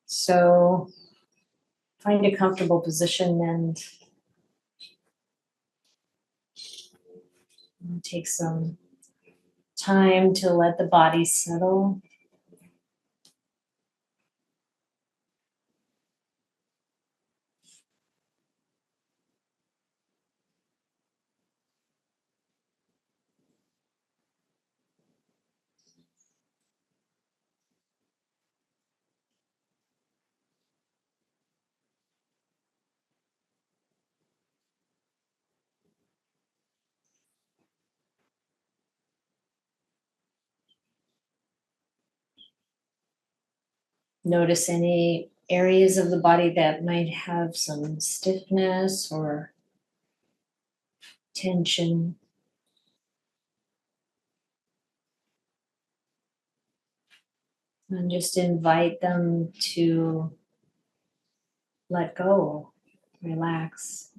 So find a comfortable position and take some time to let the body settle. Notice any areas of the body that might have some stiffness or tension. And just invite them to let go, relax.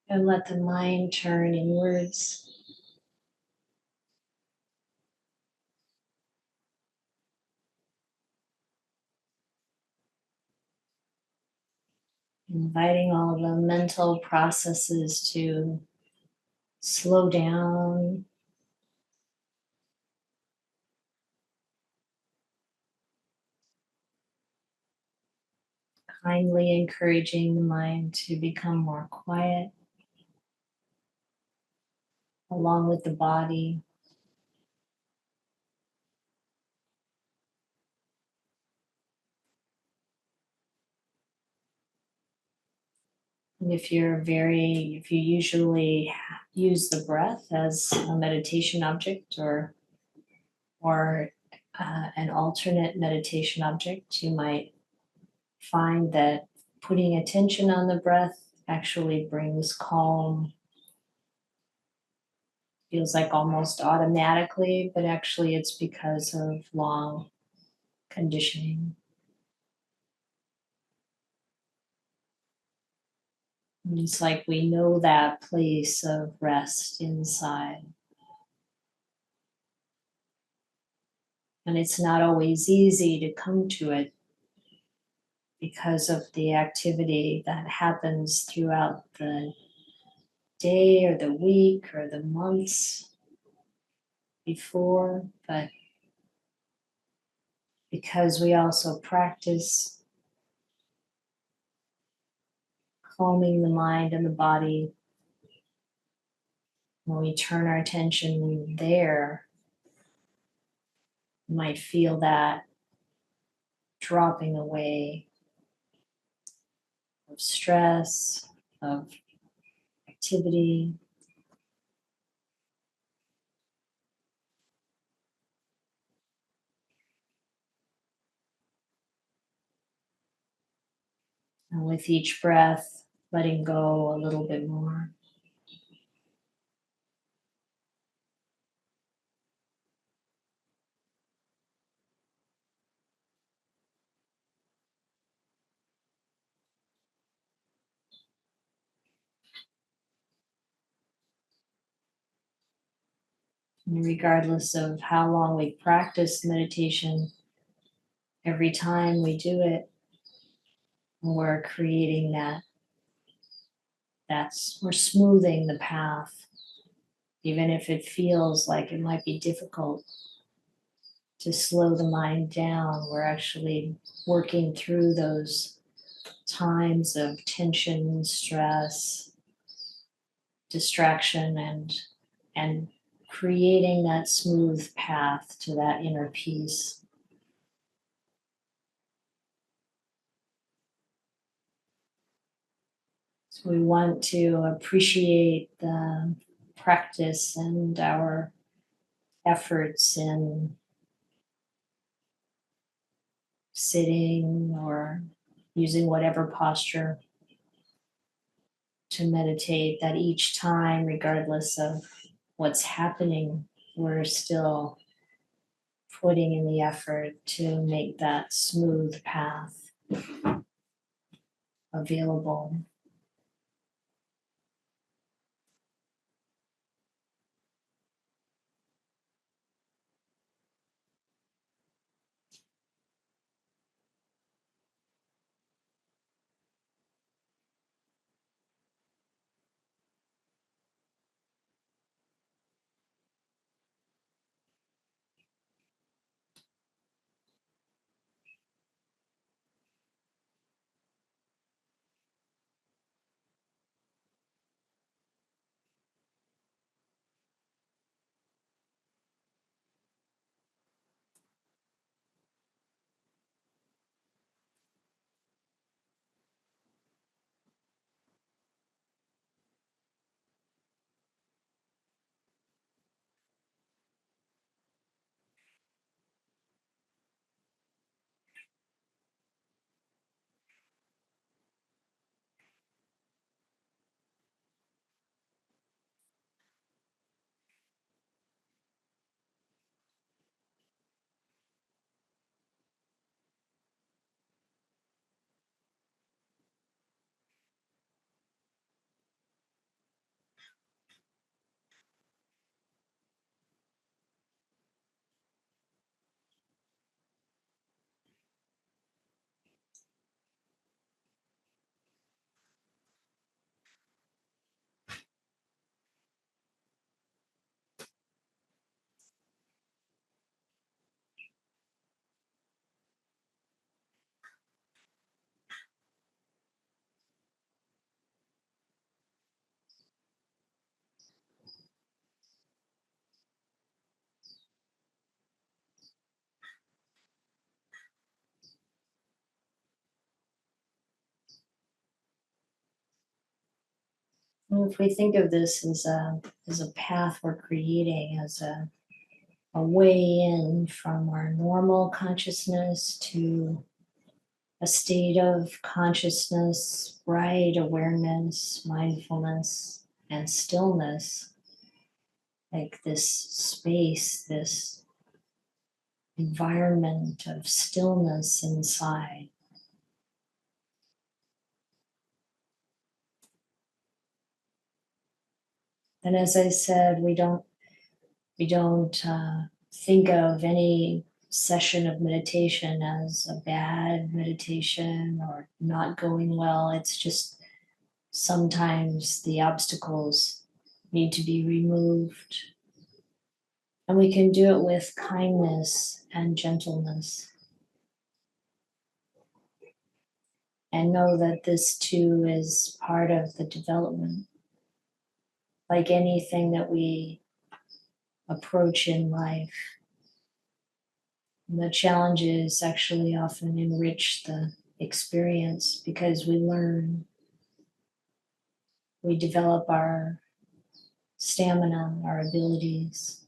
And let the mind turn inwards. Inviting all of the mental processes to slow down. Kindly encouraging the mind to become more quiet along with the body. And if you usually use the breath as a meditation object or an alternate meditation object, you might find that putting attention on the breath actually brings calm. Feels like almost automatically, but actually it's because of long conditioning. And it's like we know that place of rest inside. And it's not always easy to come to it because of the activity that happens throughout the day or the week or the months before, but because we also practice calming the mind and the body, when we turn our attention there, you might feel that dropping away of stress, of activity. And with each breath, letting go a little bit more. And regardless of how long we practice meditation, every time we do it, we're creating we're smoothing the path even if it feels like it might be difficult to slow the mind down. We're actually working through those times of tension, stress, distraction, and creating that smooth path to that inner peace. So we want to appreciate the practice and our efforts in sitting or using whatever posture to meditate, that each time, regardless of what's happening, we're still putting in the effort to make that smooth path available. And if we think of this as a path we're creating, as a way in from our normal consciousness to a state of consciousness, bright awareness, mindfulness, and stillness, like this space, this environment of stillness inside. And as I said, we don't think of any session of meditation as a bad meditation or not going well. It's just sometimes the obstacles need to be removed. And we can do it with kindness and gentleness. And know that this too is part of the development. Like anything that we approach in life, the challenges actually often enrich the experience because we learn, we develop our stamina, our abilities.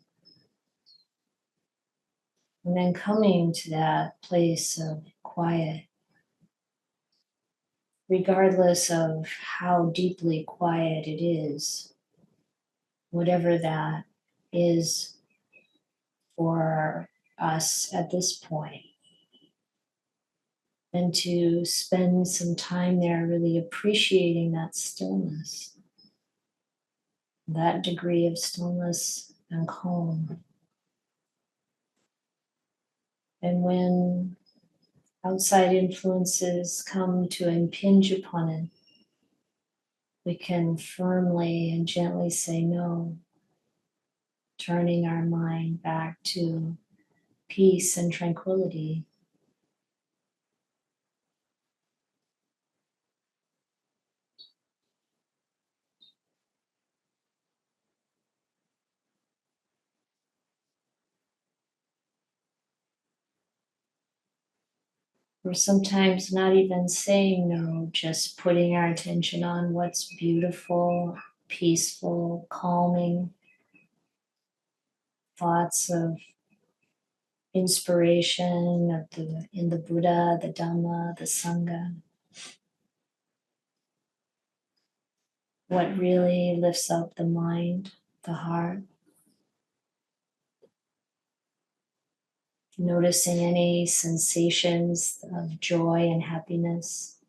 And then coming to that place of quiet, regardless of how deeply quiet it is, whatever that is for us at this point, and to spend some time there really appreciating that stillness, that degree of stillness and calm. And when outside influences come to impinge upon it, we can firmly and gently say no. turning our mind back to peace and tranquility. Or sometimes not even saying no, just putting our attention on what's beautiful, peaceful, calming, thoughts of inspiration of in the Buddha, the Dhamma, the Sangha. What really lifts up the mind, the heart. Noticing any sensations of joy and happiness.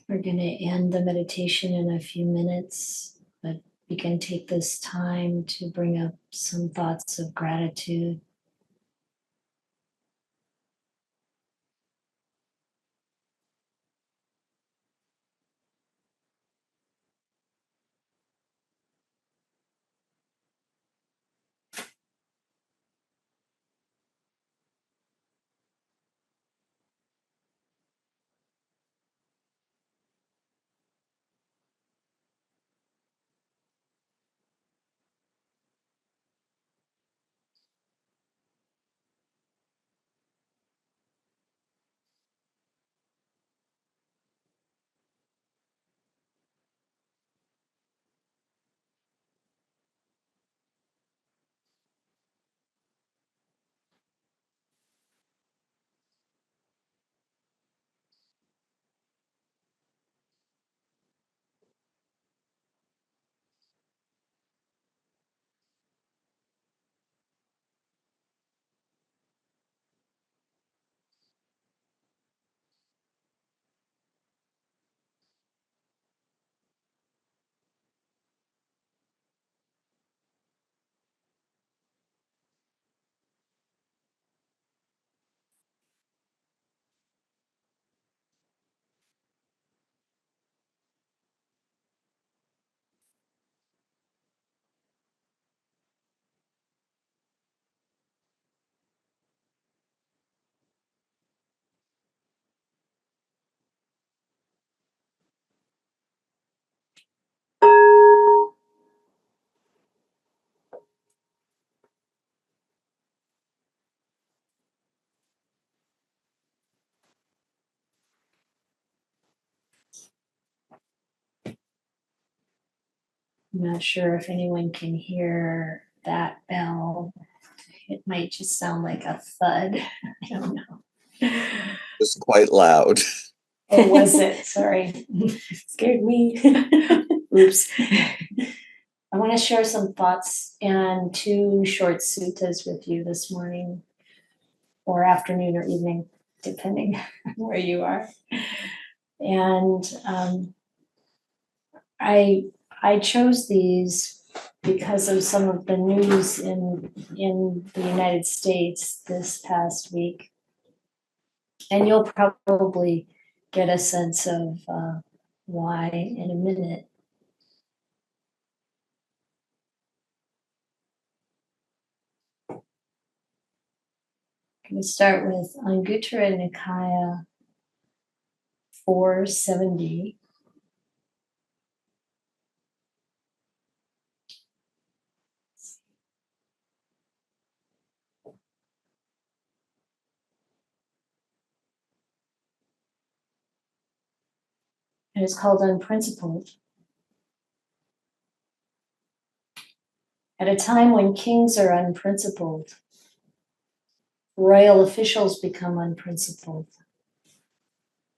We're going to end the meditation in a few minutes, but we can take this time to bring up some thoughts of gratitude. I'm not sure if anyone can hear that bell. It might just sound like a thud. I don't know. It's quite loud. Oh, was it? Sorry. Scared me. Oops. I want to share some thoughts and two short suttas with you this morning, or afternoon or evening, depending on where you are. And I chose these because of some of the news in the United States this past week, and you'll probably get a sense of why in a minute. I'm going to start with Anguttara Nikaya 470. And it's called Unprincipled. At a time when kings are unprincipled, royal officials become unprincipled.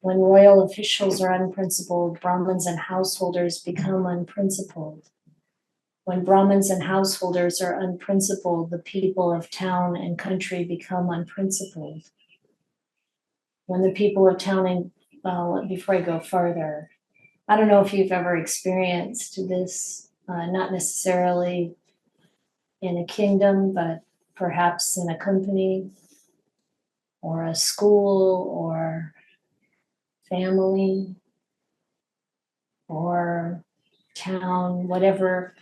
When royal officials are unprincipled, Brahmins and householders become unprincipled. When Brahmins and householders are unprincipled, the people of town and country become unprincipled. When the people of town and, before I go farther, I don't know if you've ever experienced this, not necessarily in a kingdom, but perhaps in a company or a school or family or town, whatever,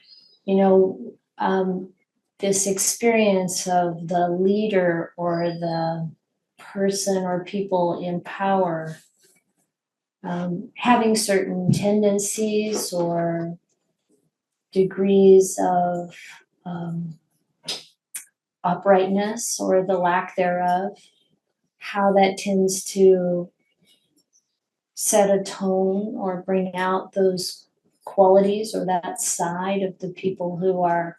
this experience of the leader or the person or people in power having certain tendencies or degrees of uprightness or the lack thereof, how that tends to set a tone or bring out those qualities or that side of the people who are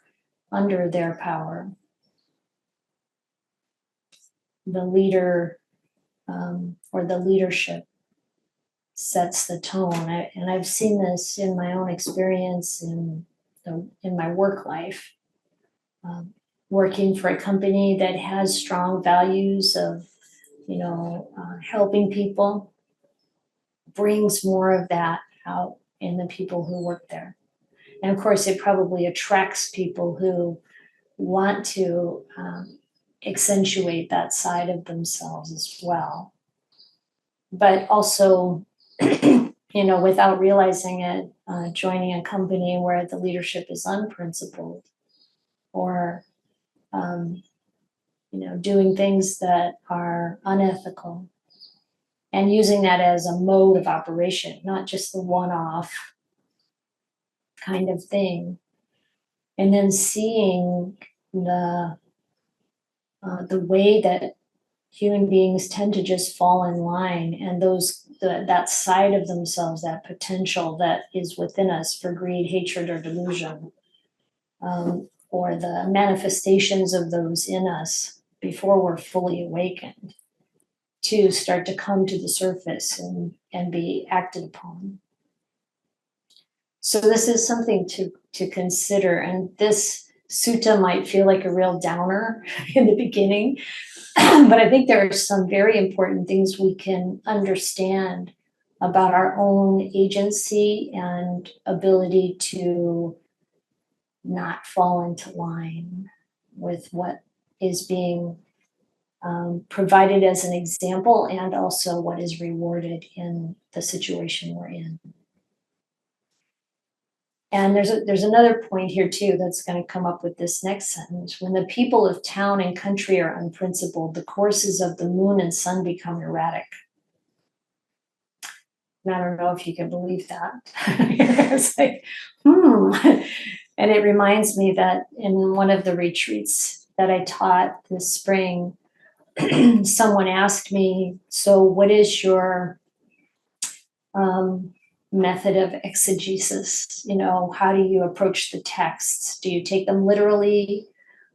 under their power. The leader or the leadership sets the tone. And I've seen this in my own experience in my work life. Working for a company that has strong values of, helping people. brings more of that out in the people who work there. And of course, it probably attracts people who want to accentuate that side of themselves as well. But also, without realizing it, joining a company where the leadership is unprincipled, or doing things that are unethical, and using that as a mode of operation, not just the one-off kind of thing. And then seeing the way that human beings tend to just fall in line, and that side of themselves, that potential that is within us for greed, hatred, or delusion, or the manifestations of those in us before we're fully awakened, to start to come to the surface and be acted upon. So this is something to consider. And this sutta might feel like a real downer in the beginning, but I think there are some very important things we can understand about our own agency and ability to not fall into line with what is being provided as an example, and also what is rewarded in the situation we're in. And there's another point here too that's going to come up with this next sentence. When the people of town and country are unprincipled, the courses of the moon and sun become erratic. And I don't know if you can believe that. It's like, And it reminds me that in one of the retreats that I taught this spring, someone asked me, so what is your method of exegesis? How do you approach the texts? Do you take them literally?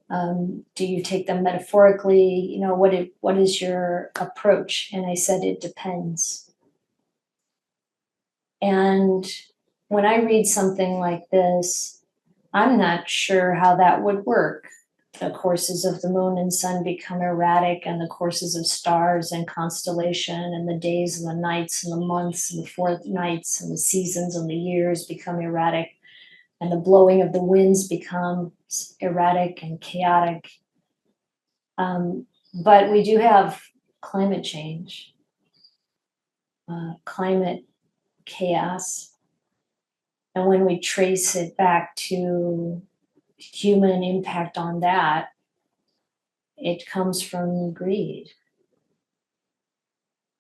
Do you take them metaphorically? What is your approach? And I said, it depends. And when I read something like this, I'm not sure how that would work. The courses of the moon and sun become erratic, and the courses of stars and constellation, and the days and the nights and the months and the fortnights and the seasons and the years become erratic, and the blowing of the winds becomes erratic and chaotic. But we do have climate change, climate chaos. And when we trace it back to human impact on that, it comes from greed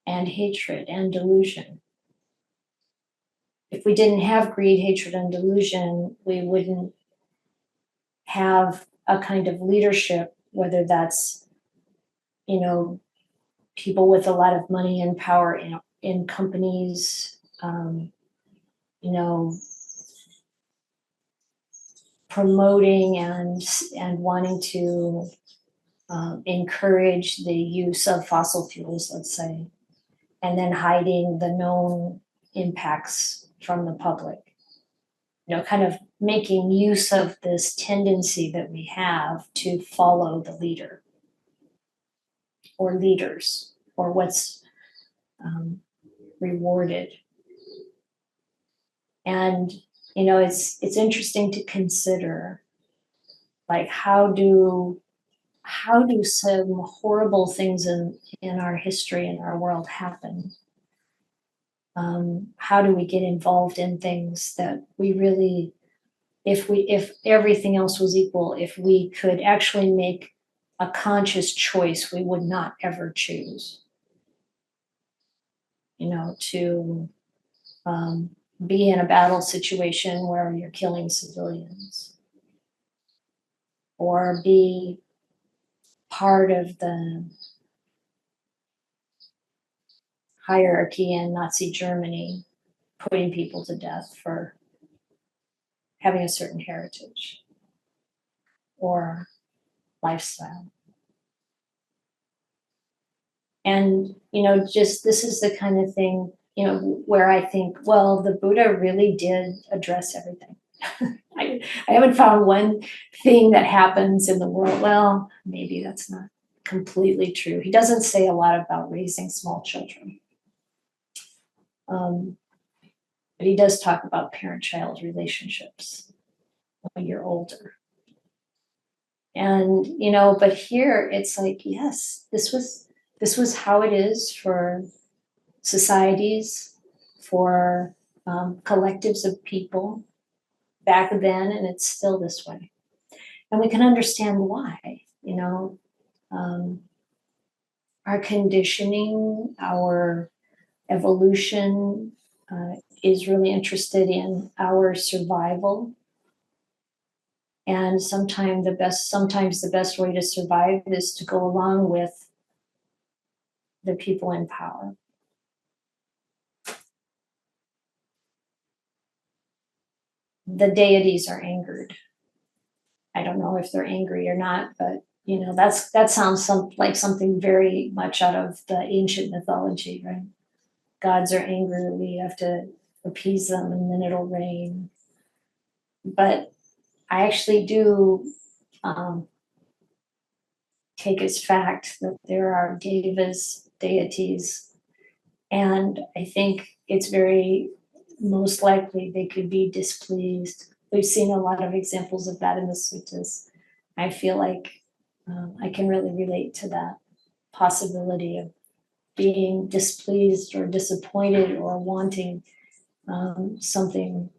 and hatred and delusion. If we didn't have greed, hatred, and delusion, we wouldn't have a kind of leadership, whether that's, people with a lot of money and power in companies, promoting and wanting to encourage the use of fossil fuels, let's say, and then hiding the known impacts from the public. Kind of making use of this tendency that we have to follow the leader or leaders, or what's rewarded. And it's interesting to consider, like, how do some horrible things in our history and our world happen? How do we get involved in things that we really, if everything else was equal, if we could actually make a conscious choice, we would not ever choose, to be in a battle situation where you're killing civilians, or be part of the hierarchy in Nazi Germany, putting people to death for having a certain heritage or lifestyle. And, just this is the kind of thing, where I think, well, the Buddha really did address everything. I haven't found one thing that happens in the world. Well, maybe that's not completely true. He doesn't say a lot about raising small children. But he does talk about parent-child relationships when you're older. And, but here it's like, yes, this was how it is for societies, for collectives of people back then, and it's still this way. And we can understand why, our conditioning, our evolution is really interested in our survival. And sometimes the best way to survive is to go along with the people in power. The deities are angered. I don't know if they're angry or not, but that sounds like something very much out of the ancient mythology, right? Gods are angry, we have to appease them and then it'll rain. But I actually do take as fact that there are devas, deities, and I think it's very most likely they could be displeased. We've seen a lot of examples of that in the suttas. I feel like I can really relate to that possibility of being displeased or disappointed or wanting something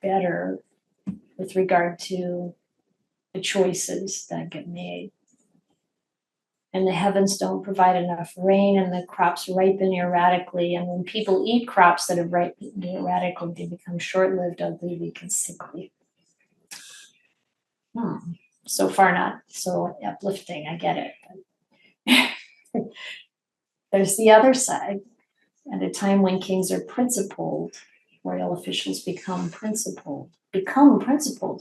better with regard to the choices that get made. And the heavens don't provide enough rain and the crops ripen erratically. And when people eat crops that have ripened erratically, they become short-lived, ugly, weak, and sickly. So far not so uplifting, I get it. There's the other side. At a time when kings are principled, royal officials become principled.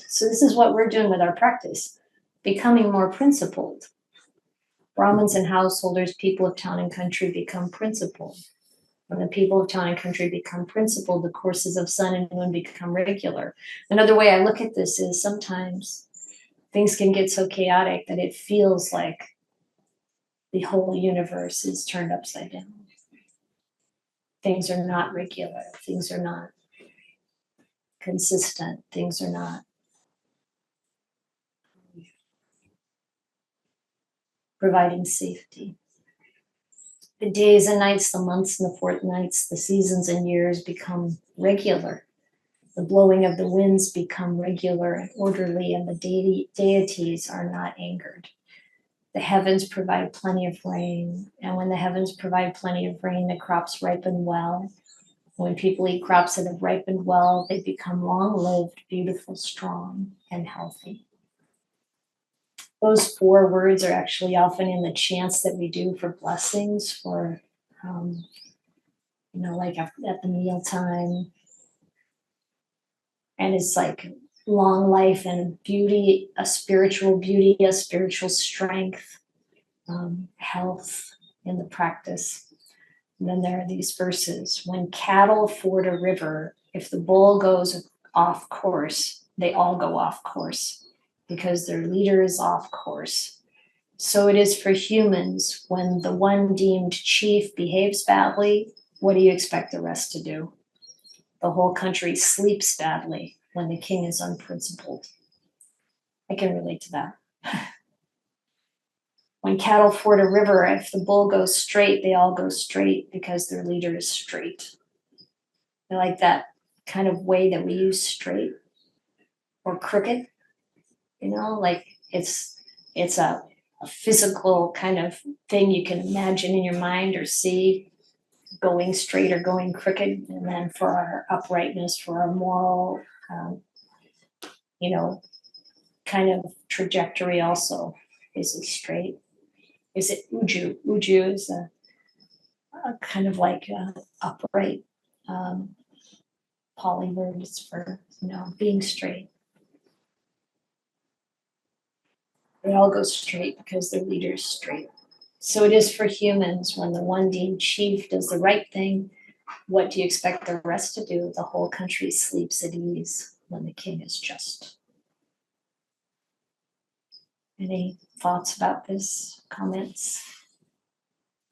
So this is what we're doing with our practice, becoming more principled. Brahmins and householders, people of town and country become principled. When the people of town and country become principled, the courses of sun and moon become regular. Another way I look at this is sometimes things can get so chaotic that it feels like the whole universe is turned upside down. Things are not regular. Things are not consistent. Things are not providing safety. The days and nights, the months and the fortnights, the seasons and years become regular. The blowing of the winds become regular and orderly, and the deities are not angered. The heavens provide plenty of rain, and when the heavens provide plenty of rain, the crops ripen well. When people eat crops that have ripened well, they become long-lived, beautiful, strong, and healthy. Those 4 words are actually often in the chants that we do for blessings, for, like at the mealtime. And it's like long life and beauty, a spiritual strength, health in the practice. And then there are these verses. When cattle ford a river, if the bull goes off course, they all go off course because their leader is off course. So it is for humans. When the one deemed chief behaves badly, what do you expect the rest to do? The whole country sleeps badly when the king is unprincipled. I can relate to that. When cattle ford a river, if the bull goes straight, they all go straight because their leader is straight. I like that kind of way that we use straight or crooked, like it's a physical kind of thing you can imagine in your mind or see, going straight or going crooked. And then for our uprightness, for our moral, kind of trajectory also. Is it straight? Is it uju? Uju is a kind of like upright Pali word. It's for, being straight. They all go straight because their leader's straight. So it is for humans. When the one deemed chief does the right thing, what do you expect the rest to do? The whole country sleeps at ease when the king is just. Any thoughts about this? Comments?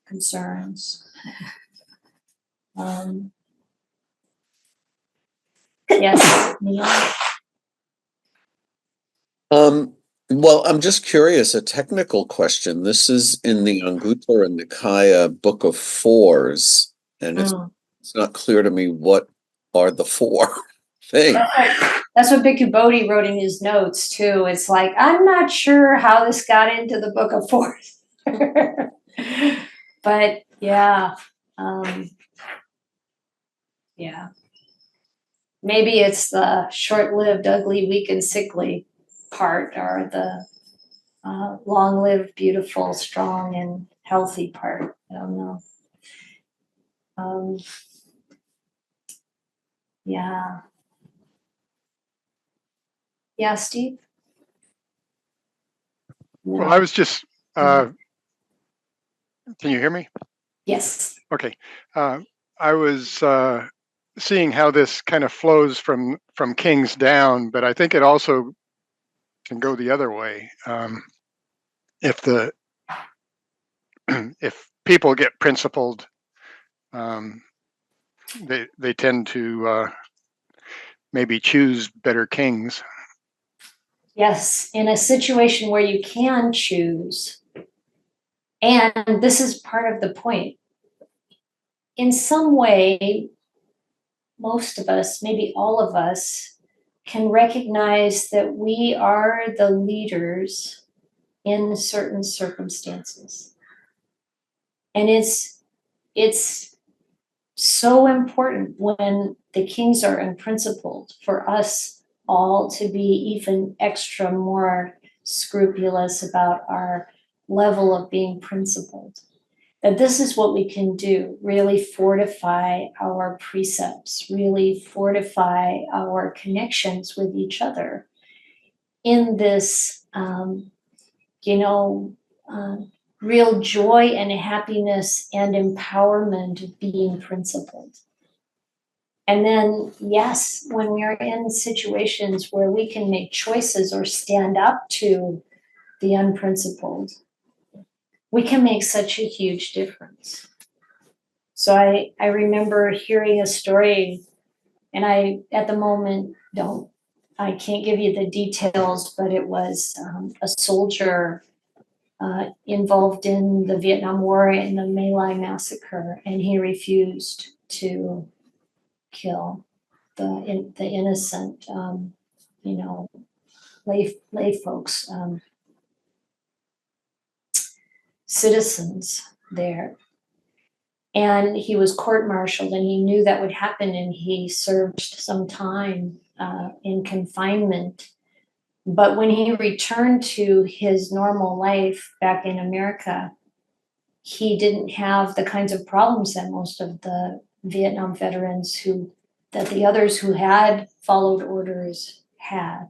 Concerns? Yes, Neil? Well, I'm just curious, a technical question. This is in the Anguttara Nikaya Book of Fours, and it's not clear to me what are the four things. That's what Bhikkhu Bodhi wrote in his notes too. It's like, I'm not sure how this got into the Book of Fours. But yeah, yeah. Maybe it's the short-lived, ugly, weak, and sickly part, or the long-lived, beautiful, strong, and healthy part. I don't know. Yeah. Yeah, Steve? No. Well, I was just, can you hear me? Yes. Okay. I was seeing how this kind of flows from kings down, but I think it also can go the other way. If the if people get principled, they tend to maybe choose better kings. Yes, in a situation where you can choose, and this is part of the point. In some way, most of us, maybe all of us, can recognize that we are the leaders in certain circumstances. And it's so important when the kings are unprincipled for us all to be even extra more scrupulous about our level of being principled. That this is what we can do, really fortify our precepts, really fortify our connections with each other in this, real joy and happiness and empowerment of being principled. And then, yes, when we are in situations where we can make choices or stand up to the unprincipled, we can make such a huge difference. So I remember hearing a story, and I, at the moment, I can't give you the details, but it was a soldier involved in the Vietnam War and the My Lai massacre, and he refused to kill the innocent, lay folks, citizens there. And he was court-martialed, and he knew that would happen, and he served some time in confinement. But when he returned to his normal life back in America, he didn't have the kinds of problems that most of the Vietnam veterans that the others who had followed orders had.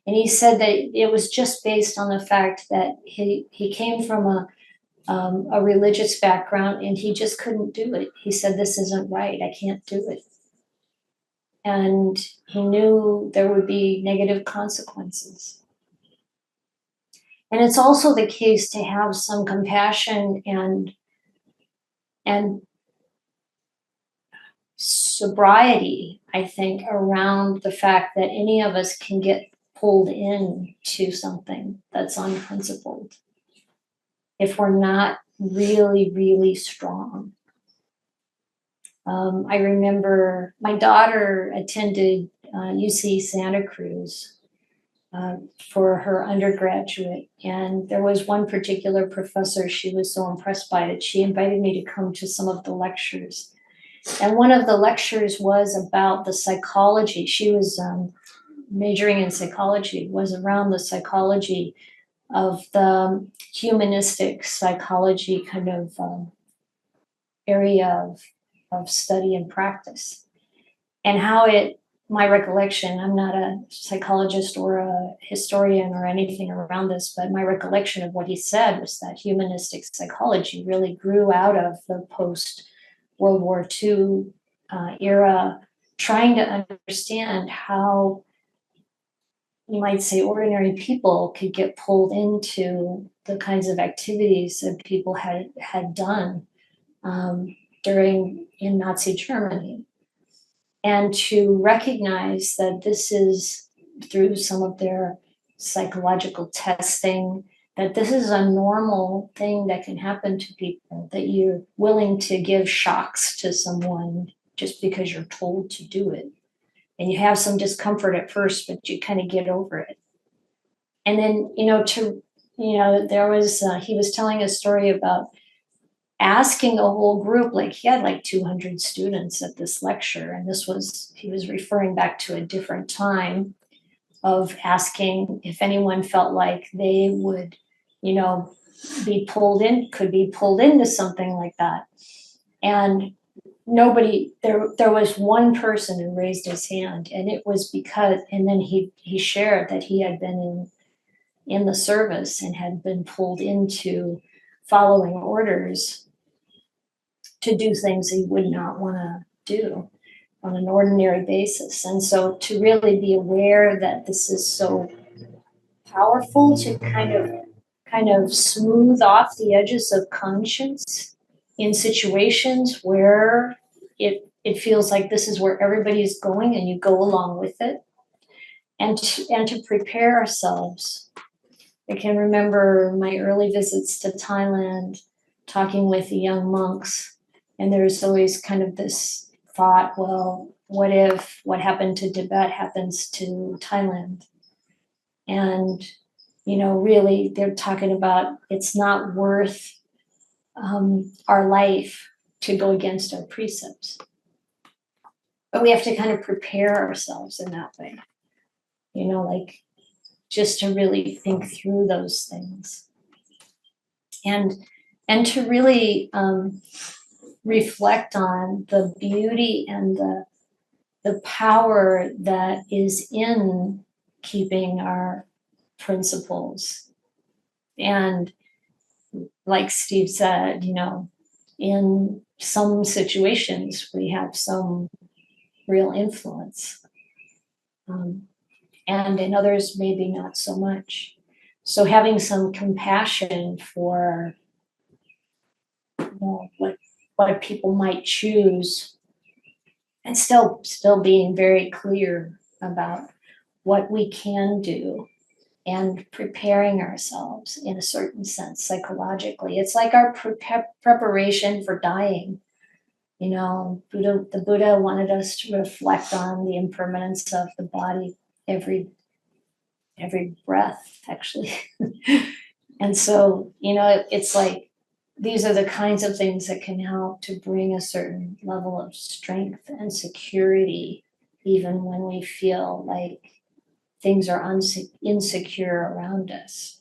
And he said that it was just based on the fact that he came from a religious background, and he just couldn't do it. He said, this isn't right, I can't do it. And he knew there would be negative consequences. And it's also the case to have some compassion and sobriety, I think, around the fact that any of us can get pulled into something that's unprincipled if we're not really, really strong. I remember my daughter attended UC Santa Cruz for her undergraduate, and there was one particular professor she was so impressed by that she invited me to come to some of the lectures. And one of the lectures was about the psychology. She was majoring in psychology, was around the psychology of the humanistic psychology kind of area of study and practice. And how my recollection, I'm not a psychologist or a historian or anything around this, but my recollection of what he said was that humanistic psychology really grew out of the post-World War II era, trying to understand how, you might say, ordinary people could get pulled into the kinds of activities that people had done in Nazi Germany, and to recognize that this is through some of their psychological testing, that this is a normal thing that can happen to people, that you're willing to give shocks to someone just because you're told to do it. And you have some discomfort at first, but you kind of get over it. And then, there was, he was telling a story about asking a whole group, like he had like 200 students at this lecture. And he was referring back to a different time of asking if anyone felt like they would, could be pulled into something like that. And nobody, there was one person who raised his hand, and it was because, and then he shared that he had been in the service and had been pulled into following orders to do things he would not want to do on an ordinary basis. And so to really be aware that this is so powerful to kind of smooth off the edges of conscience in situations where it feels like this is where everybody is going and you go along with it, and to prepare ourselves. I can remember my early visits to Thailand, talking with the young monks, and there's always kind of this thought, well, what if what happened to Tibet happens to Thailand? And, really they're talking about it's not worth our life to go against our precepts. But we have to kind of prepare ourselves in that way, like just to really think through those things. And to really reflect on the beauty and the power that is in keeping our principles. And like Steve said, in some situations we have some real influence, and in others maybe not so much. So having some compassion for what people might choose, and still being very clear about what we can do, and preparing ourselves in a certain sense psychologically. It's like our preparation for dying. The Buddha wanted us to reflect on the impermanence of the body every breath, actually. And so, it's like these are the kinds of things that can help to bring a certain level of strength and security, even when we feel like things are insecure around us.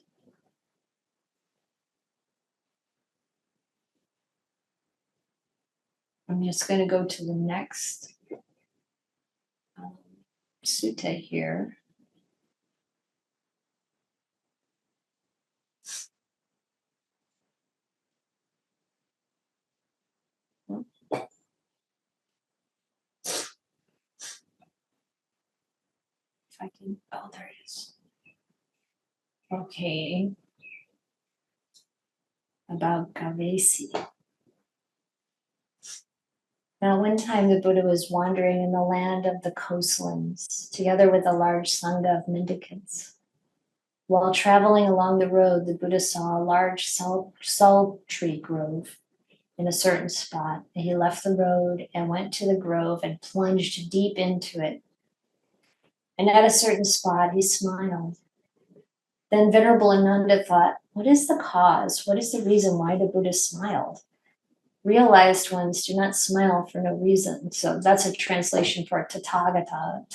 I'm just going to go to the next sutta here. If I can, there it is. Okay. About Kavesi. Now, one time the Buddha was wandering in the land of the coastlands, together with a large sangha of mendicants. While traveling along the road, the Buddha saw a large sal tree grove in a certain spot. And he left the road and went to the grove and plunged deep into it. And at a certain spot, he smiled. Then Venerable Ananda thought, what is the cause? What is the reason why the Buddha smiled? Realized ones do not smile for no reason. So that's a translation for Tathagatas.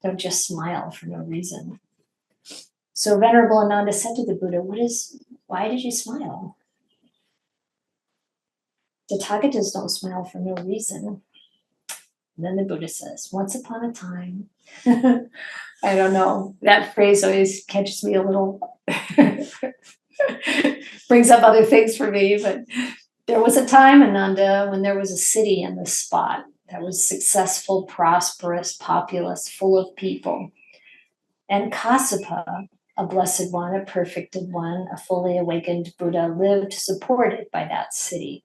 Don't just smile for no reason. So Venerable Ananda said to the Buddha, why did you smile? Tathagatas don't smile for no reason. And then the Buddha says, once upon a time, I don't know, that phrase always catches me a little, brings up other things for me, but there was a time, Ananda, when there was a city in this spot that was successful, prosperous, populous, full of people. And Kassapa, a blessed one, a perfected one, a fully awakened Buddha, lived supported by that city.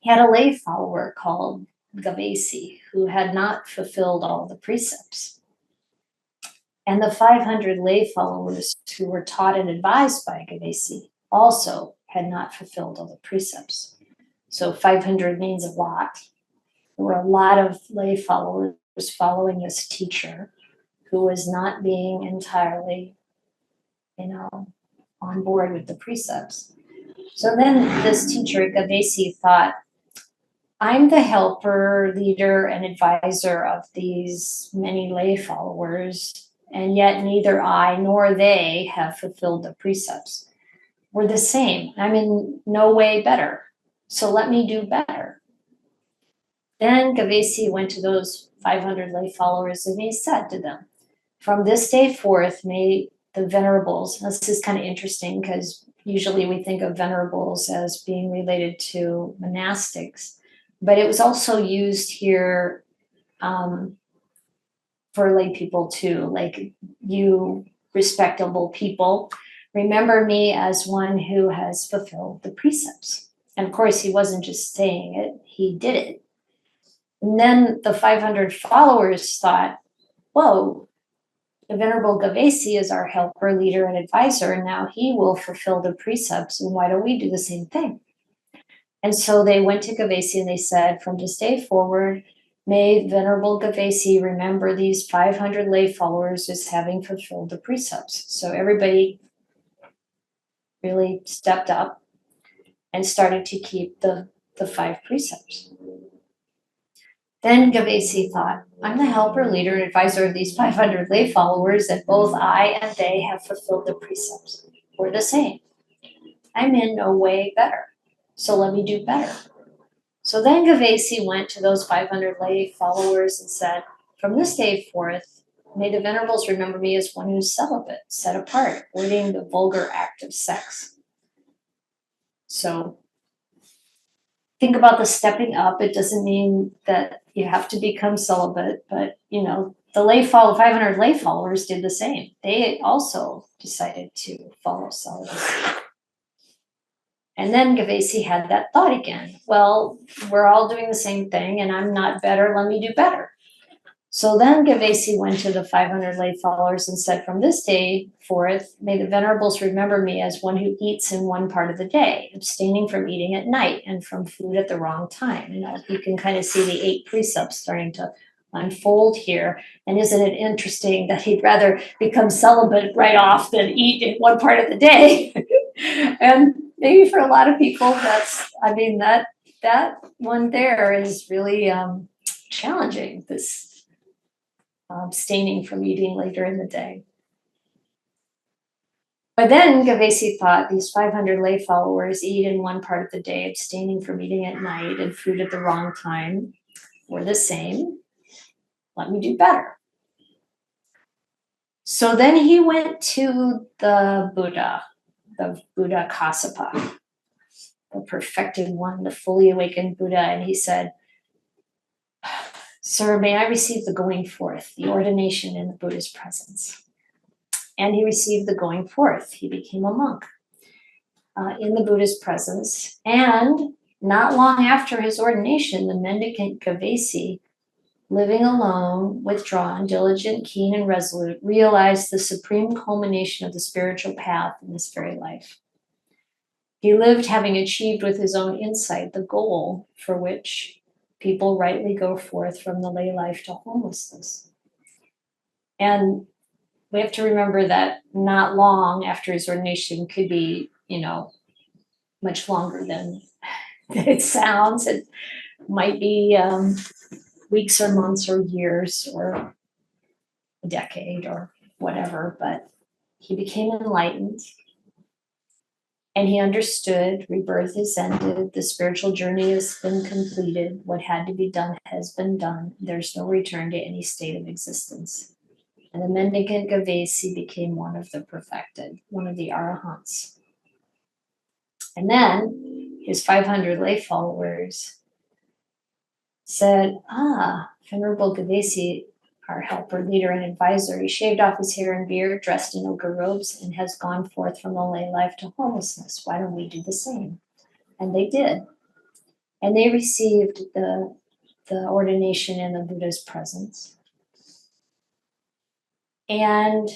He had a lay follower called Gavesi who had not fulfilled all the precepts. And the 500 lay followers who were taught and advised by Gavesi also had not fulfilled all the precepts. So 500 means a lot. There were a lot of lay followers following this teacher who was not being entirely, on board with the precepts. So then this teacher, Gavesi, thought, I'm the helper, leader, and advisor of these many lay followers, and yet neither I nor they have fulfilled the precepts. We're the same. I'm in no way better. So let me do better. Then Gavesi went to those 500 lay followers and he said to them, from this day forth, may the venerables, this is kind of interesting because usually we think of venerables as being related to monastics, but it was also used here for lay people too, like you respectable people, remember me as one who has fulfilled the precepts. And of course, he wasn't just saying it, he did it. And then the 500 followers thought, whoa, the Venerable Gavesi is our helper, leader, and advisor, and now he will fulfill the precepts, and why don't we do the same thing? And so they went to Gavesi and they said, from this day forward, may Venerable Gavesi remember these 500 lay followers as having fulfilled the precepts. So everybody really stepped up and started to keep the 5 precepts. Then Gavesi thought, I'm the helper, leader, and advisor of these 500 lay followers, and both I and they have fulfilled the precepts. We're the same. I'm in no way better. So let me do better. So then Gavesi went to those 500 lay followers and said, from this day forth, may the venerables remember me as one who's celibate, set apart, avoiding the vulgar act of sex. So think about the stepping up. It doesn't mean that you have to become celibate, but the 500 lay followers did the same. They also decided to follow celibacy. And then Gavesi had that thought again. Well, we're all doing the same thing and I'm not better. Let me do better. So then Gavesi went to the 500 lay followers and said, from this day forth, may the venerables remember me as one who eats in one part of the day, abstaining from eating at night and from food at the wrong time. You can kind of see the 8 precepts starting to unfold here. And isn't it interesting that he'd rather become celibate right off than eat in one part of the day? And maybe for a lot of people, that one there is really challenging, this abstaining from eating later in the day. But then Gavesi thought these 500 lay followers eat in one part of the day, abstaining from eating at night and food at the wrong time. We're the same. Let me do better. So then he went to the Buddha Kassapa, the perfected one, the fully awakened Buddha, and he said, Sir, may I receive the going forth, the ordination in the Buddha's presence? And he received the going forth. He became a monk in the Buddha's presence. And not long after his ordination, the mendicant Gavesi, living alone, withdrawn, diligent, keen, and resolute, realized the supreme culmination of the spiritual path in this very life. He lived having achieved with his own insight the goal for which people rightly go forth from the lay life to homelessness. And we have to remember that not long after his ordination could be, much longer than it sounds. It might be weeks or months or years or a decade or whatever, but he became enlightened and he understood rebirth is ended, the spiritual journey has been completed, what had to be done has been done, there's no return to any state of existence. And the mendicant Gavesi became one of the perfected, one of the arahants. And then his 500 lay followers said, Venerable Gavesi, our helper, leader, and advisor, he shaved off his hair and beard, dressed in ochre robes, and has gone forth from the lay life to homelessness. Why don't we do the same? And they did. And they received the ordination in the Buddha's presence. And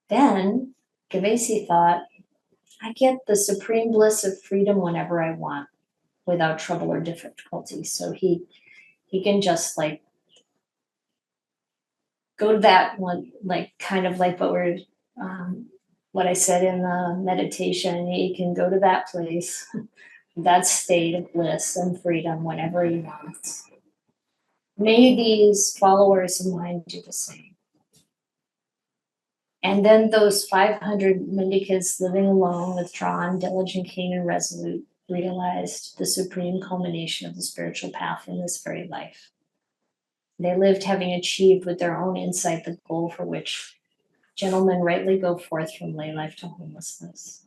then Gavesi thought, I get the supreme bliss of freedom whenever I want without trouble or difficulty. So he can just like go to that one, like kind of like what I said in the meditation. He can go to that place, that state of bliss and freedom whenever he wants. May these followers of mine do the same. And then those 500 mendicants living alone, withdrawn, diligent, keen, and resolute, realized the supreme culmination of the spiritual path in this very life. They lived having achieved with their own insight the goal for which gentlemen rightly go forth from lay life to homelessness.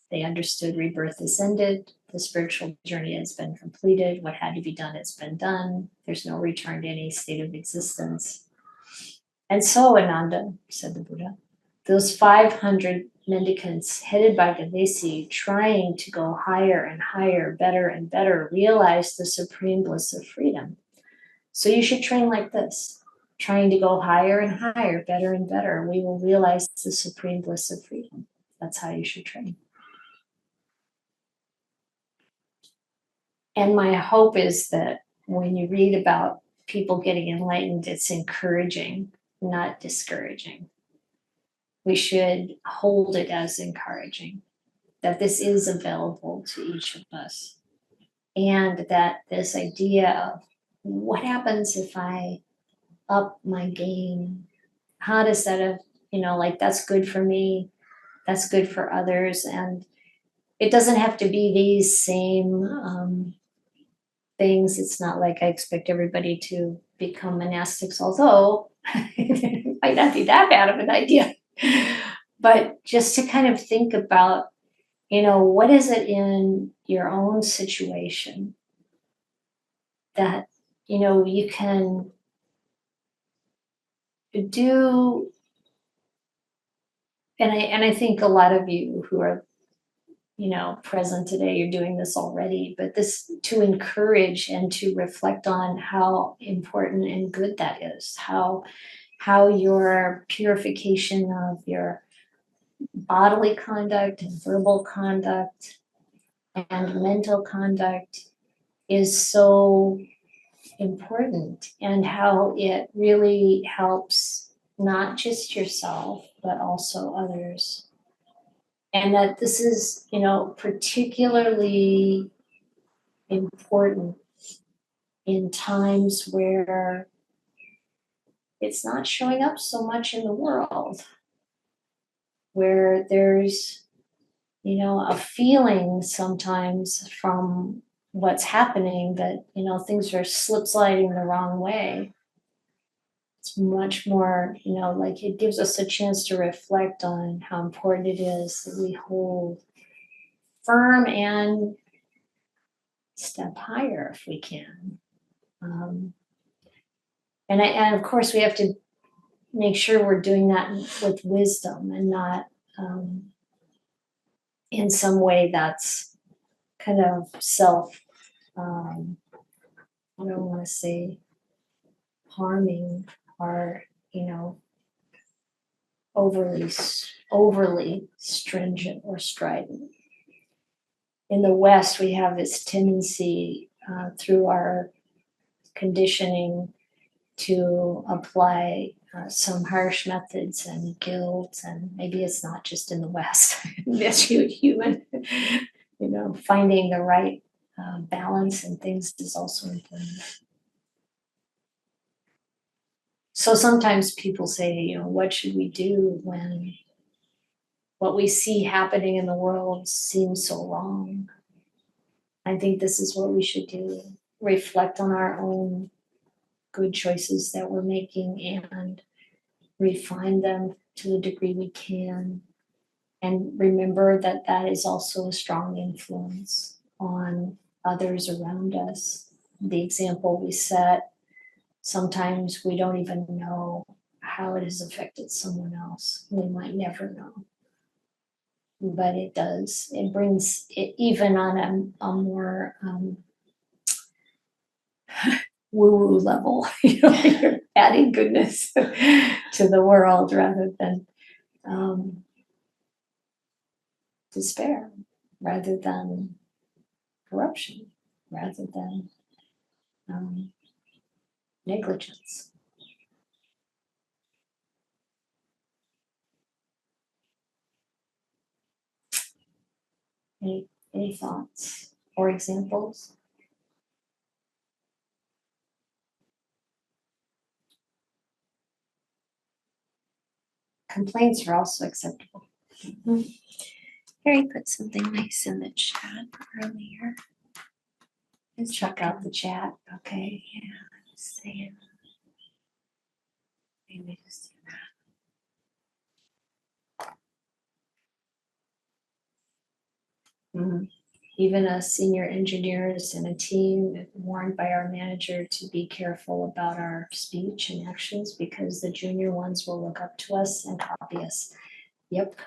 They understood rebirth is ended, the spiritual journey has been completed, what had to be done has been done, there's no return to any state of existence. And so, Ananda, said the Buddha, those 500 mendicants headed by Gavesi, trying to go higher and higher, better and better, realized the supreme bliss of freedom. So you should train like this, trying to go higher and higher, better and better. We will realize the supreme bliss of freedom. That's how you should train. And my hope is that when you read about people getting enlightened, it's encouraging, not discouraging. We should hold it as encouraging, that this is available to each of us. And that this idea of what happens if I up my game? How does that, like that's good for me, that's good for others. And it doesn't have to be these same things. It's not like I expect everybody to become monastics, although it might not be that bad of an idea. But just to kind of think about, what is it in your own situation that, you can do. And I think a lot of you who are, present today, you're doing this already, but this to encourage and to reflect on how important and good that is, how your purification of your bodily conduct and verbal conduct and mental conduct is so important, and how it really helps not just yourself, but also others. And that this is, particularly important in times where it's not showing up so much in the world, where there's, a feeling sometimes from what's happening that, things are slip sliding the wrong way. It's much more, like it gives us a chance to reflect on how important it is that we hold firm and step higher if we can. And of course, we have to make sure we're doing that with wisdom and not in some way that's kind of I don't want to say harming or, overly stringent or strident. In the West, we have this tendency through our conditioning to apply some harsh methods and guilt, and maybe it's not just in the West, it's human, finding the right balance and things is also important. So sometimes people say, what should we do when what we see happening in the world seems so wrong? I think this is what we should do. Reflect on our own good choices that we're making and refine them to the degree we can. And remember that that is also a strong influence on others around us. The example we set, sometimes we don't even know how it has affected someone else. We might never know. but it does. It brings it even on a more woo-woo level. You're adding goodness to the world rather than despair, rather than corruption, rather than negligence. Any thoughts or examples? Complaints are also acceptable. Harry put something nice in the chat earlier. Let's check out the chat. Okay. Yeah, I'm just saying. Maybe just do that. Even us senior engineers and a team warned by our manager to be careful about our speech and actions because the junior ones will look up to us and copy us. Yep.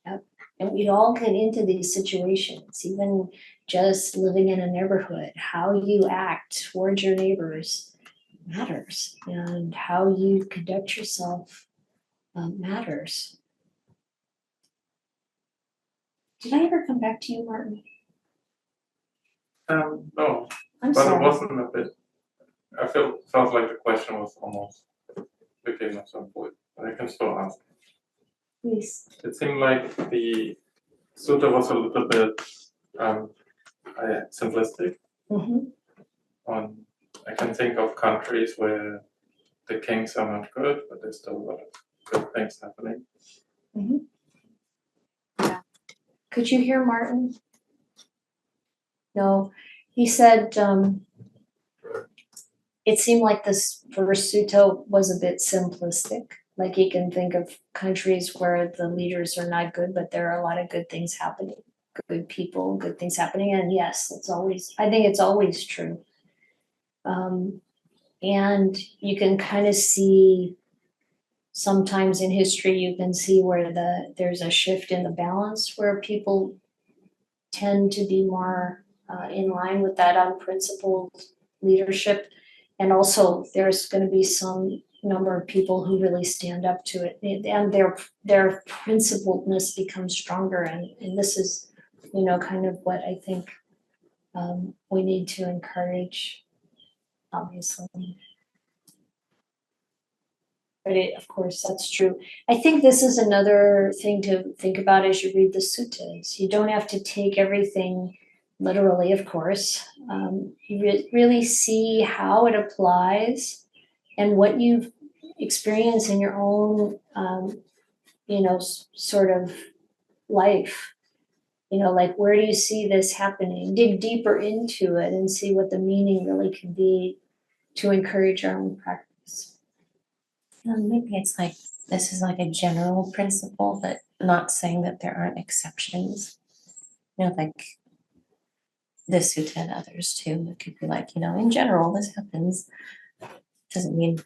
And we all get into these situations, even just living in a neighborhood. How you act towards your neighbors matters, and how you conduct yourself matters. Did I ever come back to you, Martin? No, I'm but sorry. it wasn't a bit. I felt like the question was almost became at some point, but I can still ask. Please. It seemed like the sutta was a little bit simplistic. On, I can think of countries where the kings are not good, but there's still a lot of good things happening. Yeah. Could you hear Martin? No, he said it seemed like this first sutta was a bit simplistic. Like you can think of countries where the leaders are not good, but there are a lot of good things happening, good people, good things happening. And yes, I think it's always true. And you can kind of see sometimes in history, you can see where there's a shift in the balance where people tend to be more in line with that unprincipled leadership. And also there's going to be some number of people who really stand up to it, and their principledness becomes stronger. And this is, kind of what I think we need to encourage, obviously. But of course, that's true. I think this is another thing to think about as you read the suttas. You don't have to take everything literally, of course. You really see how it applies and what you've experienced in your own, sort of life. Like where do you see this happening? Dig deeper into it and see what the meaning really can be to encourage our own practice. Maybe it's like this is like a general principle, but not saying that there aren't exceptions. Like this sutta and others too. It could be like, in general, this happens. Doesn't mean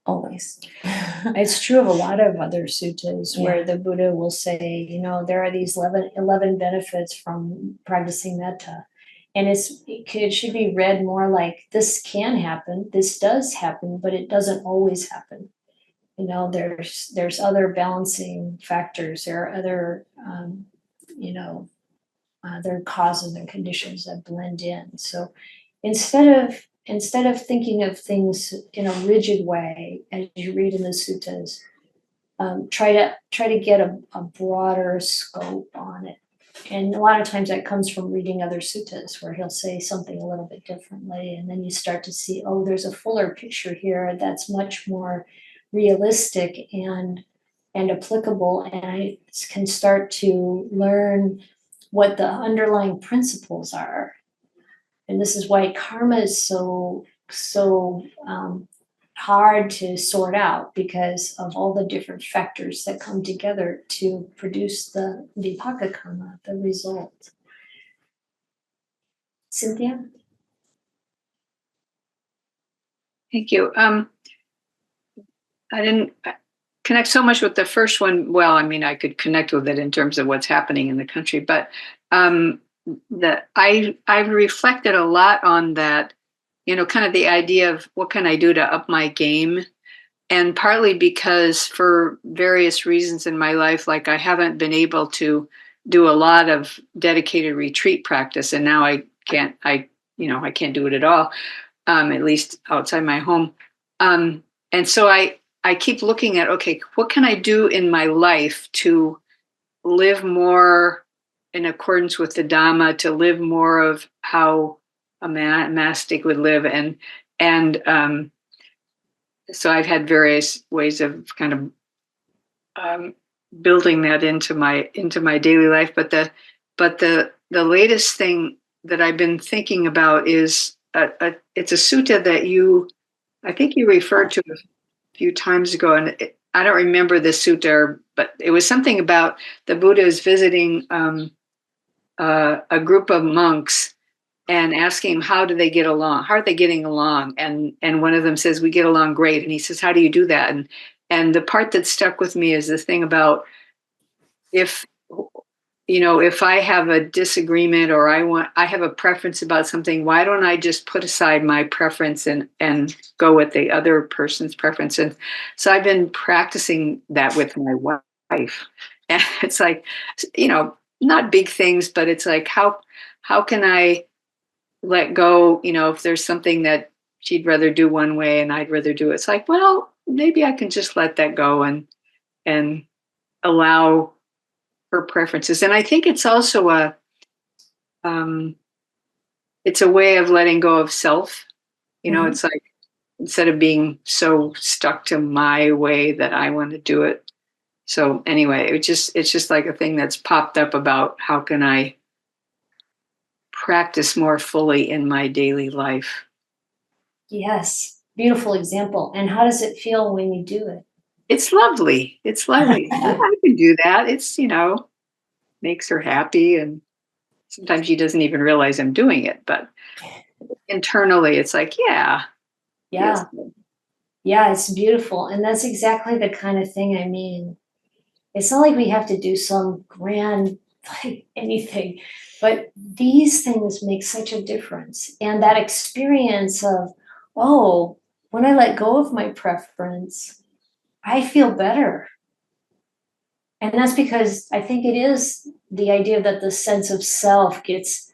always. It's true of a lot of other suttas where the Buddha will say, there are these 11 benefits from practicing metta. And it should be read more like this can happen, this does happen, but it doesn't always happen. There's other balancing factors. There are other, other causes and conditions that blend in. So instead of thinking of things in a rigid way, as you read in the suttas, try to get a broader scope on it. And a lot of times that comes from reading other suttas where he'll say something a little bit differently, and then you start to see, there's a fuller picture here that's much more realistic and applicable, and I can start to learn what the underlying principles are. And this is why karma is so hard to sort out, because of all the different factors that come together to produce the vipaka karma, the result. Cynthia? Thank you. connect so much with the first one. Well, I mean, I could connect with it in terms of what's happening in the country, but I've reflected a lot on that, kind of the idea of what can I do to up my game. And partly because for various reasons in my life, like I haven't been able to do a lot of dedicated retreat practice. And now I can't do it at all, at least outside my home. And so I keep looking at, okay, what can I do in my life to live more in accordance with the Dhamma, to live more of how a monastic would live. And so I've had various ways of kind of building that into my daily life. But the latest thing that I've been thinking about is it's a sutta that I think you referred to a few times ago, and I don't remember the sutta, but it was something about the Buddha is visiting a group of monks and asking them, how do they get along? How are they getting along? And one of them says, we get along great. And he says, how do you do that? And the part that stuck with me is the thing about if I have a disagreement or I have a preference about something, why don't I just put aside my preference and go with the other person's preference? And so I've been practicing that with my wife. And it's like, not big things, but it's like, how can I let go, if there's something that she'd rather do one way and I'd rather do it. It's like, well, maybe I can just let that go and allow her preferences. And I think it's also it's a way of letting go of self. It's like, instead of being so stuck to my way that I want to do it. So anyway, it's just like a thing that's popped up about how can I practice more fully in my daily life. Yes, beautiful example. And how does it feel when you do it? It's lovely. It's lovely. Yeah, I can do that. It's, makes her happy. And sometimes she doesn't even realize I'm doing it. But internally, it's like, yeah. Yeah. Yes. Yeah, it's beautiful. And that's exactly the kind of thing I mean. It's not like we have to do some grand, like anything, but these things make such a difference. And that experience of, oh, when I let go of my preference, I feel better. And that's because I think it is the idea that the sense of self gets,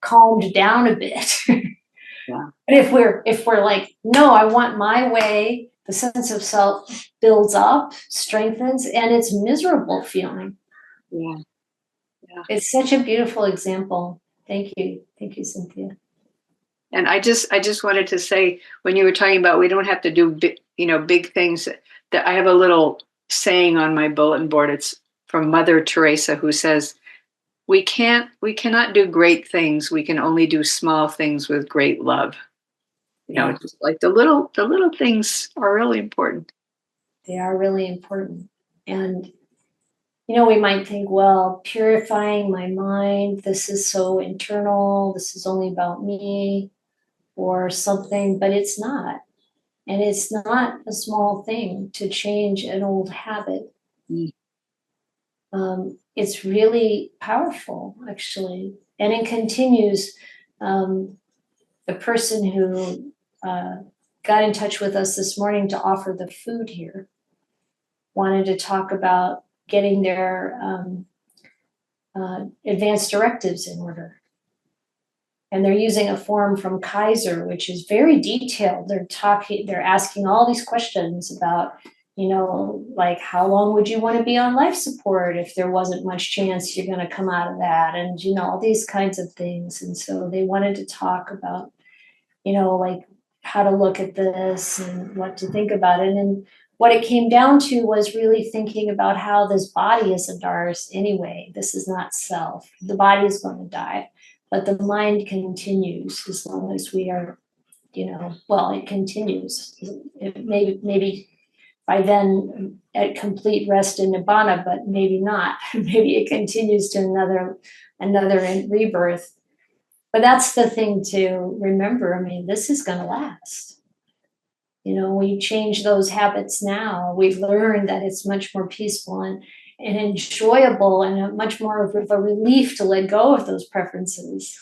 calmed down a bit. Yeah. And if we're like, no, I want my way, the sense of self builds up, strengthens, and it's miserable feeling. Yeah. Yeah. It's such a beautiful example. Thank you, Cynthia. And I just wanted to say, when you were talking about we don't have to do big things, that I have a little saying on my bulletin board. It's from Mother Teresa, who says, we cannot do great things. We can only do small things with great love. Just like the little things are really important. They are really important. And we might think, well, purifying my mind, this is so internal, this is only about me or something, but it's not. And it's not a small thing to change an old habit. It's really powerful, actually. And it continues. The person who got in touch with us this morning to offer the food here wanted to talk about getting their advanced directives in order. And they're using a form from Kaiser, which is very detailed. They're asking all these questions about, like, how long would you want to be on life support if there wasn't much chance you're going to come out of that? And, all these kinds of things. And so they wanted to talk about, like how to look at this and what to think about it. And what it came down to was really thinking about how this body isn't ours anyway. This is not self. The body is going to die, but the mind continues as long as we are, it continues. It maybe by then at complete rest in nibbana, but maybe not. Maybe it continues to another rebirth. But that's the thing to remember. I mean, this is going to last. we change those habits now. We've learned that it's much more peaceful and enjoyable and much more of a relief to let go of those preferences.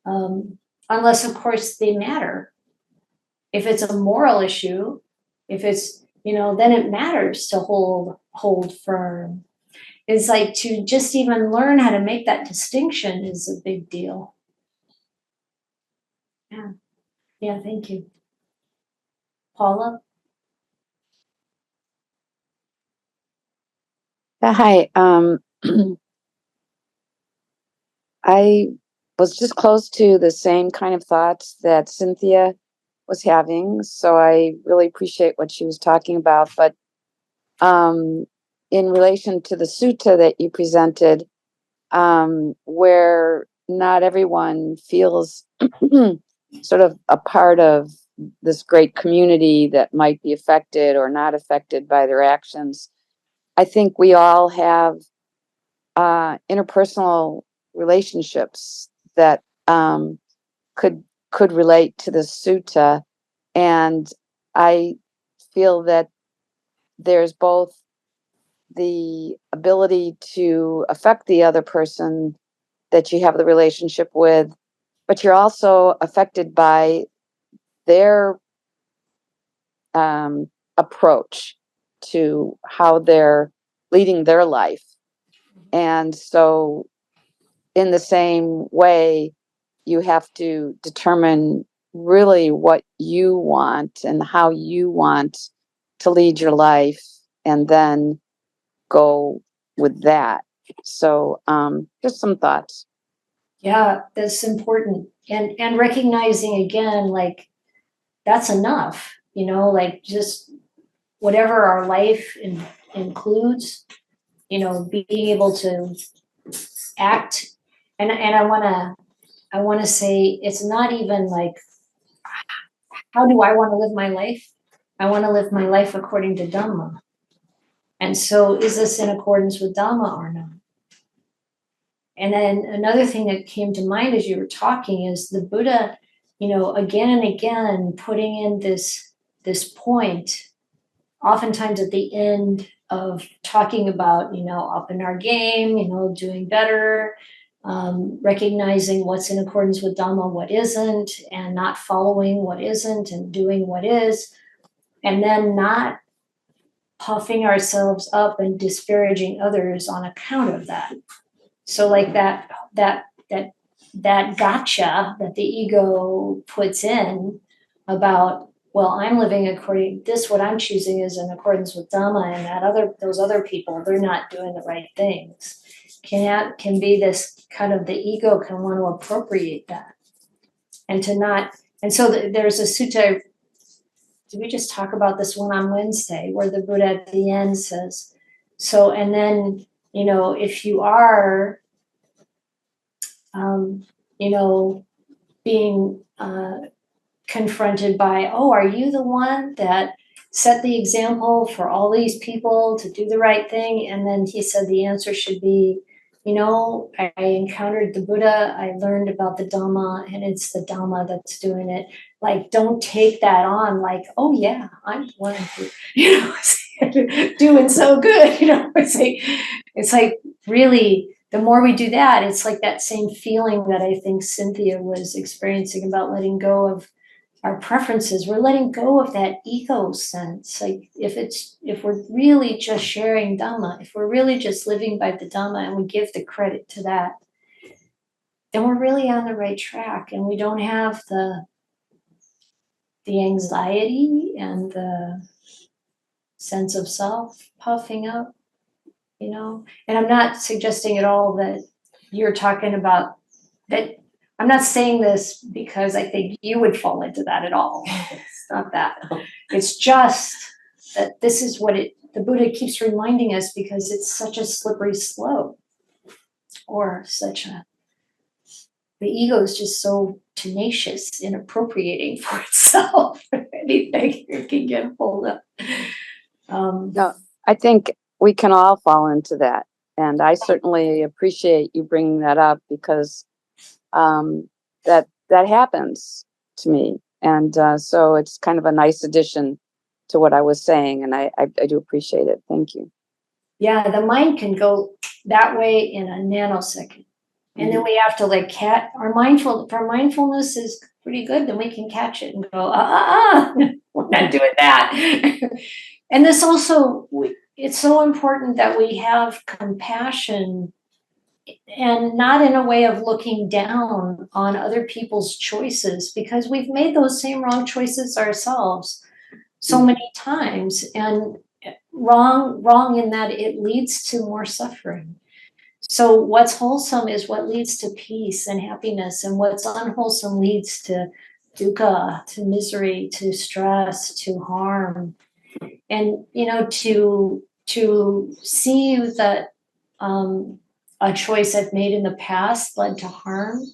Unless, of course, they matter. If it's a moral issue, if it's, then it matters to hold firm. It's like to just even learn how to make that distinction is a big deal. Yeah, thank you. Paula? Hi. I was just close to the same kind of thoughts that Cynthia was having, so I really appreciate what she was talking about. But in relation to the sutta that you presented, where not everyone feels sort of a part of this great community that might be affected or not affected by their actions, I think we all have interpersonal relationships that could relate to the sutta, and I feel that there's both the ability to affect the other person that you have the relationship with, but you're also affected by their approach to how they're leading their life. And so in the same way, you have to determine really what you want and how you want to lead your life, and then go with that. So just some thoughts. Yeah, that's important. And recognizing again, like, that's enough, like just whatever our life includes, being able to act. And I want to say it's not even like, how do I want to live my life? I want to live my life according to Dhamma. And so is this in accordance with Dhamma or not? And then another thing that came to mind as you were talking is the Buddha, again and again, putting in this point, oftentimes at the end of talking about, upping our game, doing better, recognizing what's in accordance with Dhamma, what isn't, and not following what isn't and doing what is, and then not puffing ourselves up and disparaging others on account of that. So like that gotcha that the ego puts in about, well, I'm living according this, what I'm choosing is in accordance with Dhamma, and those other people, they're not doing the right things. Can be this kind of, the ego can want to appropriate that, and to not. And so there's a sutta. Did we just talk about this one on Wednesday, where the Buddha at the end says, so, and then, if you are, being confronted by, oh, are you the one that set the example for all these people to do the right thing? And then he said the answer should be, I encountered the Buddha, I learned about the Dhamma, and it's the Dhamma that's doing it. Like, don't take that on like, oh yeah, I'm the one who, doing so good. It's like really, the more we do that, it's like that same feeling that I think Cynthia was experiencing about letting go of our preferences. We're letting go of that ego sense. Like if we're really just sharing Dhamma, if we're really just living by the Dhamma and we give the credit to that, then we're really on the right track, and we don't have the anxiety and the sense of self puffing up, And I'm not suggesting at all that you're talking about that. I'm not saying this because I think you would fall into that at all. It's not that. It's just that this is what the Buddha keeps reminding us, because it's such a slippery slope, or the ego is just so tenacious in appropriating for itself anything it can get hold of. No, I think we can all fall into that. And I certainly appreciate you bringing that up, because that happens to me. And so it's kind of a nice addition to what I was saying, and I do appreciate it. Thank you. Yeah, the mind can go that way in a nanosecond. And then we have to like our mindfulness is pretty good, then we can catch it and go, we're not doing that. And this also, it's so important that we have compassion, and not in a way of looking down on other people's choices, because we've made those same wrong choices ourselves so many times, and wrong in that it leads to more suffering. So what's wholesome is what leads to peace and happiness, and what's unwholesome leads to dukkha, to misery, to stress, to harm. And to see that a choice I've made in the past led to harm,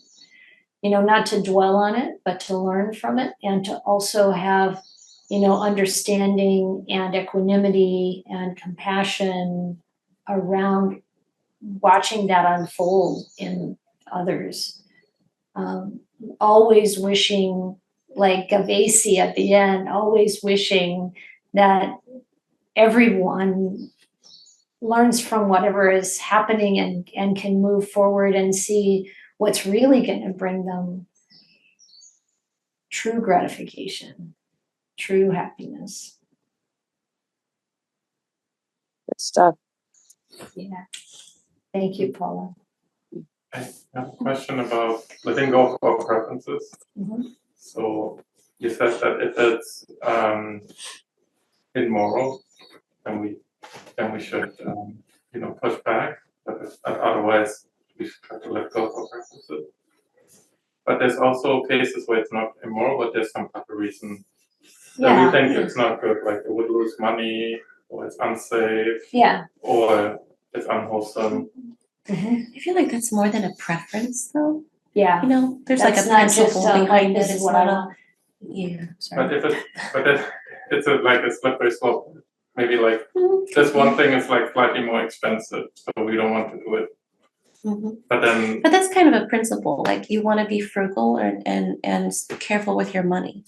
not to dwell on it, but to learn from it, and to also have understanding and equanimity and compassion around watching that unfold in others. Always wishing, like Gavesi at the end, always wishing that everyone learns from whatever is happening and can move forward and see what's really going to bring them true gratification, true happiness. Good stuff. Yeah. Thank you, Paula. I have a question about letting go of our preferences. Mhm. So you said that if it's immoral, then we should push back. But otherwise, we should try to let go of our preferences. But there's also cases where it's not immoral, but there's some other reason that we think it's not good, like it would lose money, or it's unsafe, or it's unwholesome. Mm-hmm. I feel like that's more than a preference, though. Yeah. There's That's like a not principle just behind this it. is It's what not I a want. yeah. Sorry. But if it's like a slippery slope. Maybe like this one thing is like slightly more expensive, so we don't want to do it. Mm-hmm. But that's kind of a principle. Like you want to be frugal and careful with your money.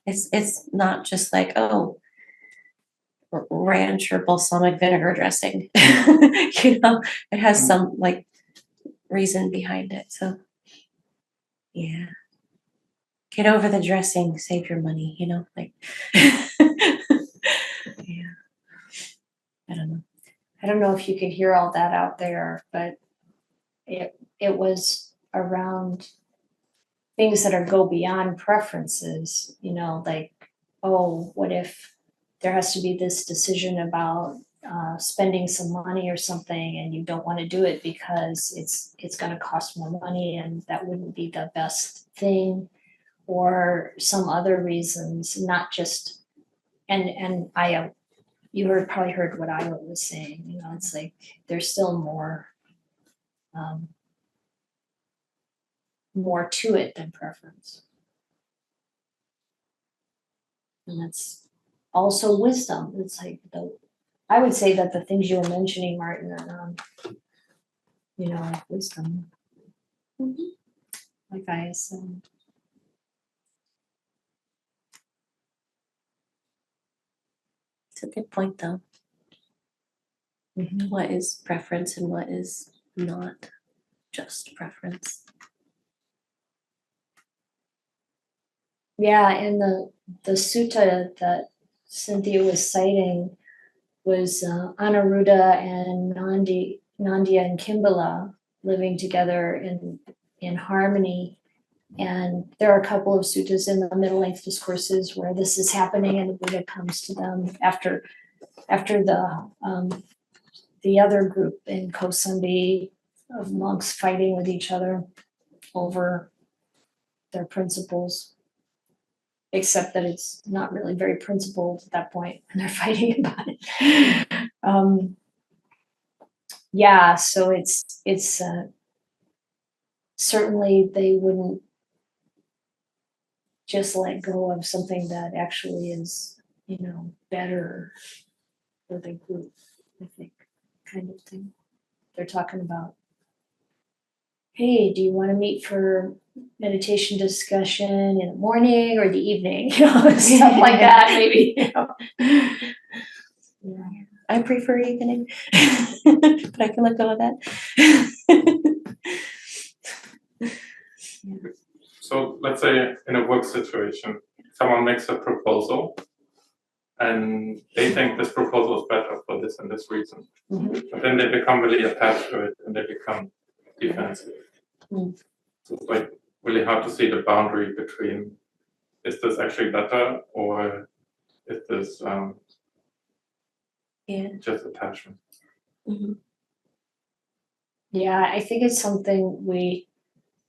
It's not just like, oh, ranch or balsamic vinegar dressing. It has some like reason behind it. So yeah. Get over the dressing, save your money, like yeah. I don't know. I don't know if you could hear all that out there, but it was around things that go beyond preferences, like, oh, what if there has to be this decision about spending some money or something, and you don't want to do it because it's going to cost more money and that wouldn't be the best thing, or some other reasons, not just, and probably heard what Ayya was saying, it's like there's still more to it than preference. And that's also wisdom. It's like I would say that the things you were mentioning, Martin, are wisdom. Mm-hmm. Like I said. It's a good point, though. Mm-hmm. What is preference and what is not just preference? Yeah, and the sutta that Cynthia was citing was Anuruddha and Nandya and Kimbala living together in harmony. And there are a couple of suttas in the middle length discourses where this is happening, and the Buddha comes to them after the other group in Kosambi of monks fighting with each other over their principles, except that it's not really very principled at that point, and they're fighting about it. So it's certainly they wouldn't just let go of something that actually is, better for the group, I think, kind of thing. They're talking about, hey, do you want to meet for meditation discussion in the morning or the evening, stuff like that, maybe. Yeah. I prefer evening, but I can let go of that. So let's say in a work situation, someone makes a proposal and they think this proposal is better for this and this reason. But then they become really attached to it and they become defensive. So it's like really hard to see the boundary between, is this actually better or is this just attachment? Yeah, I think it's something we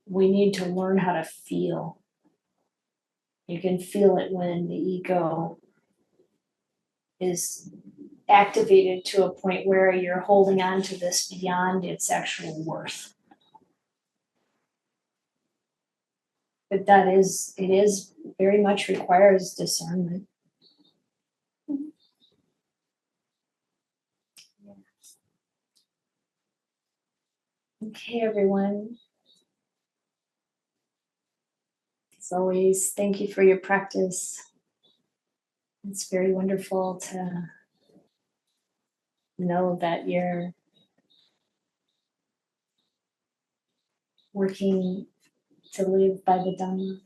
need to learn how to feel. You can feel it when the ego is activated to a point where you're holding on to this beyond its actual worth. But it is very much requires discernment. Okay, everyone. As always, thank you for your practice. It's very wonderful to know that you're working to live by the Dhamma.